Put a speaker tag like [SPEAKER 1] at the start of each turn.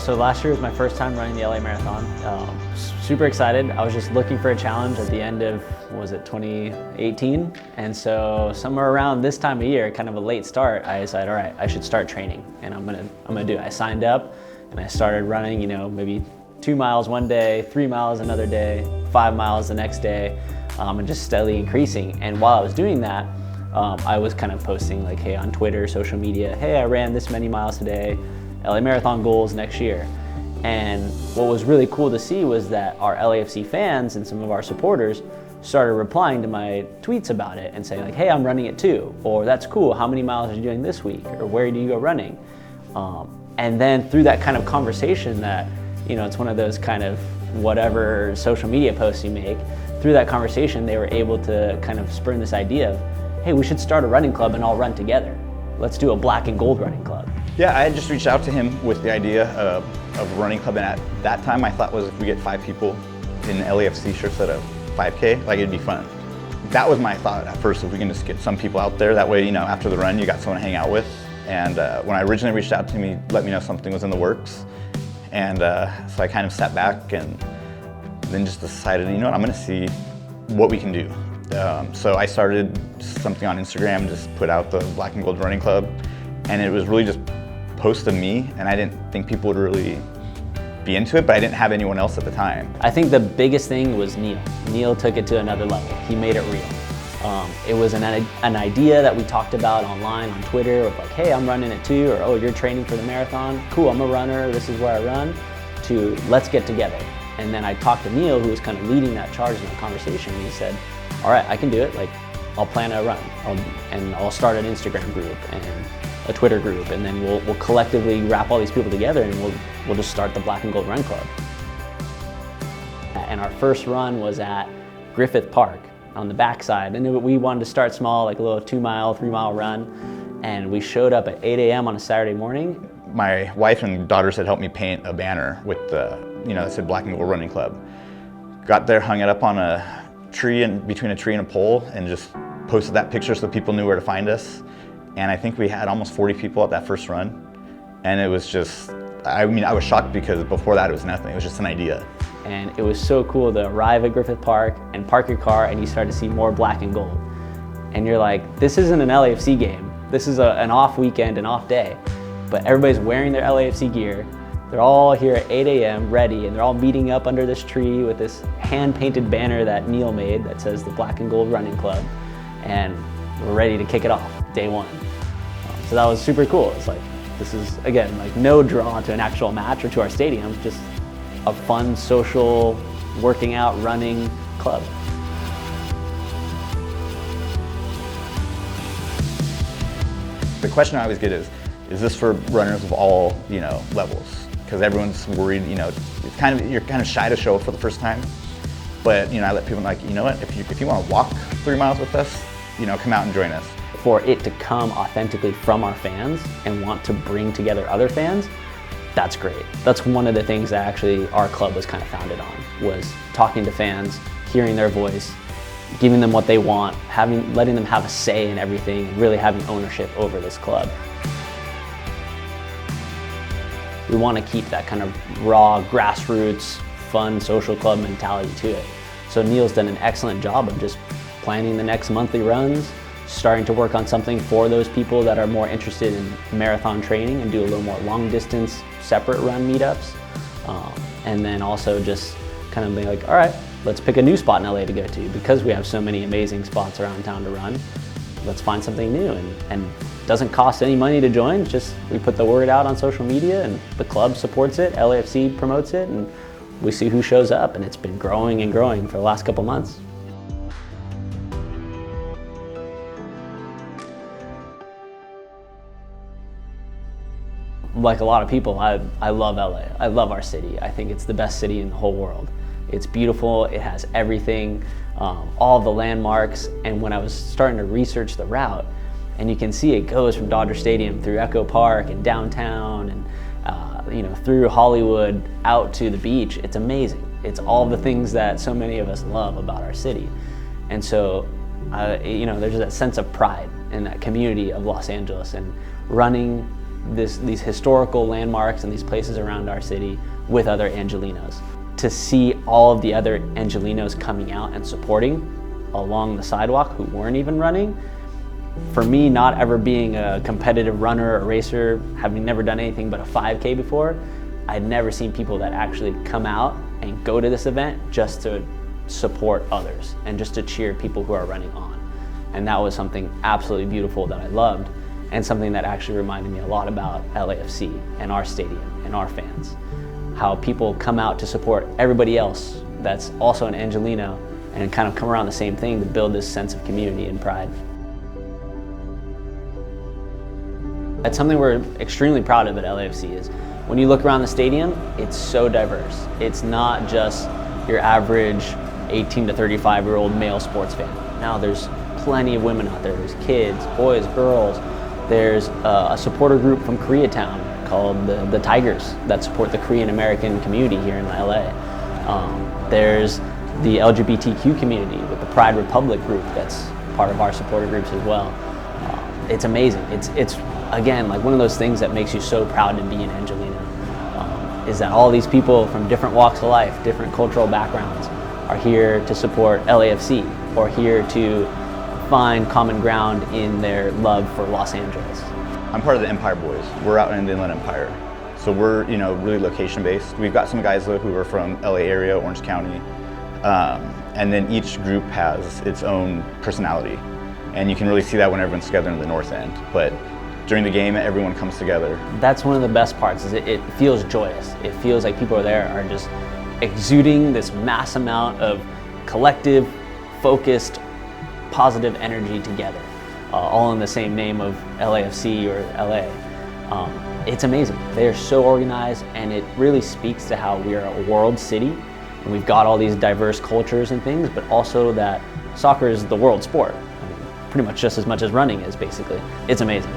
[SPEAKER 1] So last year was my first time running the LA Marathon. Super excited. I was just looking for a challenge at the end of, what was it, 2018? And so somewhere around this time of year, kind of a late start, I decided, all right, I should start training, and I'm gonna do it. I signed up and I started running, maybe 2 miles one day, 3 miles another day, 5 miles the next day, and just steadily increasing. And while I was doing that, I was kind of posting like, hey, on Twitter, social media, hey, I ran this many miles today, LA Marathon goals next year. And what was really cool to see was that our LAFC fans and some of our supporters started replying to my tweets about it and saying like, hey, I'm running it too, or that's cool, how many miles are you doing this week, or where do you go running? And then through that kind of conversation that, it's one of those kind of whatever social media posts you make, through that conversation they were able to kind of spurn this idea of, hey, we should start a running club and all run together. Let's do a black and gold running club.
[SPEAKER 2] Yeah, I had just reached out to him with the idea of a running club, and at that time my thought was if we get 5 people in LAFC shirts at a 5K, like it'd be fun. That was my thought at first, if we can just get some people out there, that way, after the run you got someone to hang out with. And when I originally reached out to him, he let me know something was in the works. And so I kind of sat back and then just decided, I'm gonna see what we can do. So I started something on Instagram, just put out the Black and Gold Running Club, and it was really just post of me, and I didn't think people would really be into it, but I didn't have anyone else at the time.
[SPEAKER 1] I think the biggest thing was Neil. Neil took it to another level. He made it real. It was an idea that we talked about online on Twitter of like, hey, I'm running it too, or oh, you're training for the marathon. Cool, I'm a runner, this is where I run, to let's get together. And then I talked to Neil, who was kind of leading that charge in the conversation, and he said, all right, I can do it. Like, I'll plan a run, and I'll start an Instagram group and a Twitter group, and then we'll collectively wrap all these people together, and we'll just start the Black and Gold Run Club. And our first run was at Griffith Park on the backside, and we wanted to start small, like a little 2 mile, 3 mile run, and we showed up at 8 a.m. on a Saturday morning.
[SPEAKER 2] My wife and daughters had helped me paint a banner with the, that said Black and Gold Running Club. Got there, hung it up on a tree, and between a tree and a pole, and just posted that picture so people knew where to find us. And I think we had almost 40 people at that first run. And it was just, I was shocked because before that it was nothing, it was just an idea.
[SPEAKER 1] And it was so cool to arrive at Griffith Park and park your car, and you start to see more black and gold. And you're like, this isn't an LAFC game. This is an off weekend, an off day. But everybody's wearing their LAFC gear. They're all here at 8 a.m. ready, and they're all meeting up under this tree with this hand-painted banner that Neil made that says the Black and Gold Running Club. And we're ready to kick it off, day one. So that was super cool. It's like, this is, again, like no draw to an actual match or to our stadium, just a fun, social, working out, running club.
[SPEAKER 2] The question I always get is this for runners of all, levels? Because everyone's worried, you're kind of shy to show up for the first time. But, I let people know, like, you know what, if you want to walk 3 miles with us, come out and join us.
[SPEAKER 1] For it to come authentically from our fans and want to bring together other fans, that's great. That's one of the things that actually our club was kind of founded on, was talking to fans, hearing their voice, giving them what they want, letting them have a say in everything, and really having ownership over this club. We want to keep that kind of raw, grassroots, fun social club mentality to it. So Neil's done an excellent job of just planning the next monthly runs, starting to work on something for those people that are more interested in marathon training and do a little more long distance separate run meetups. And then also just kind of being like, all right, let's pick a new spot in LA to go to, because we have so many amazing spots around town to run. Let's find something new, and it doesn't cost any money to join. It's just we put the word out on social media, and the club supports it, LAFC promotes it, and we see who shows up, and it's been growing and growing for the last couple months. Like a lot of people, I love LA. I love our city. I think it's the best city in the whole world. It's beautiful, it has everything, all the landmarks, and when I was starting to research the route, and you can see it goes from Dodger Stadium through Echo Park and downtown and through Hollywood out to the beach, it's amazing. It's all the things that so many of us love about our city. And so, there's that sense of pride in that community of Los Angeles, and running these historical landmarks and these places around our city with other Angelenos. To see all of the other Angelenos coming out and supporting along the sidewalk who weren't even running, for me, not ever being a competitive runner or racer, having never done anything but a 5K before, I'd never seen people that actually come out and go to this event just to support others and just to cheer people who are running on. And that was something absolutely beautiful that I loved, and something that actually reminded me a lot about LAFC and our stadium and our fans. How people come out to support everybody else that's also an Angeleno and kind of come around the same thing to build this sense of community and pride. That's something we're extremely proud of at LAFC is when you look around the stadium, it's so diverse. It's not just your average 18 to 35-year-old male sports fan. Now there's plenty of women out there. There's kids, boys, girls. There's a supporter group from Koreatown called the Tigers that support the Korean American community here in LA. There's the LGBTQ community with the Pride Republic group that's part of our supporter groups as well. It's amazing. It's again, like one of those things that makes you so proud to be an Angeleno, is that all these people from different walks of life, different cultural backgrounds, are here to support LAFC, or here to find common ground in their love for Los Angeles.
[SPEAKER 2] I'm part of the Empire Boys. We're out in the Inland Empire. So we're, really location based. We've got some guys though who are from LA area, Orange County. And then each group has its own personality. And you can really see that when everyone's together in the north end. But during the game, everyone comes together.
[SPEAKER 1] That's one of the best parts, is it feels joyous. It feels like people there are just exuding this mass amount of collective, focused, positive energy together, all in the same name of LAFC or LA. It's amazing. They are so organized, and it really speaks to how we are a world city, and we've got all these diverse cultures and things, but also that soccer is the world sport. I mean, pretty much just as much as running is, basically. It's amazing.